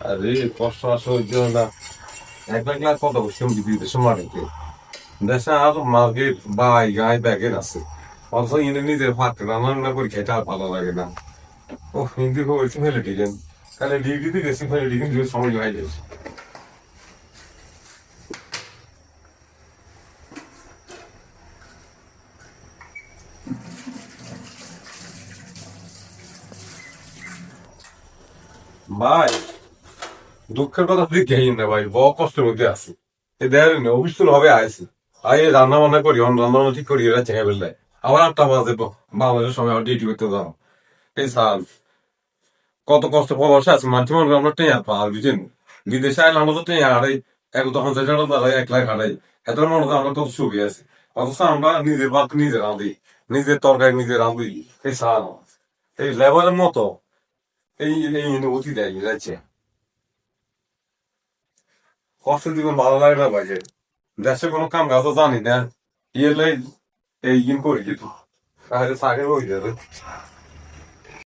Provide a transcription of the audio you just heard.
আরে কষ্ট আসলে হইতে না। এক লাখ লাখ কত বসে বিদেশে মাটিতে দেশে আর মার্কেট বাই গাই ব্যাগের আছে অথচ ইনি নিজের ভাত রান্না রান্না করে খেতে আর ভালো লাগে না। ও হিন্দি হয়েছে ফেলে দিলেন তাহলে ডিগ্রিতে গেছি ফেলে দিলেন যে সময় হয়ে গেছে। ভাই দুঃখের কথা তুই কেই না ভাই, বড় কষ্টের মধ্যে আছি। এই দেখেন অফিস হবে আইসি আই রান্না বান্না করি রান্না বান্না ঠিক করি এরা চেঙে ফেললে আবার 8টা বাজে বাংলাদেশের সময় আবার ডিউটি করতে যাও। এই সাল কত কষ্ট প্রবাসে আছে মাঝে মাঝে আমরা টেঁয়া পাই বুঝছেন। বিদেশে আইলে আমরা তো টেঁয়া হারাই, এক 50,000 দাঁড়াই 1 লাখ হারাই। এত মনে হয় আমরা কত সুখী আছি, অথচ আমরা নিজের ভাত নিজে রাঁধি, নিজের তরকারি নিজে রাঁধি। এই সাল এই লেবারের মতো এই এই অনুভূতি দেয় যাচ্ছে। কষ্টের জীবন ভালো লাগে না ভাই। দেশে কোনো কাম কাজ তো জানি না, ইয়ে লাই এই করি কিন্তু চাকরি হয়ে যাবে।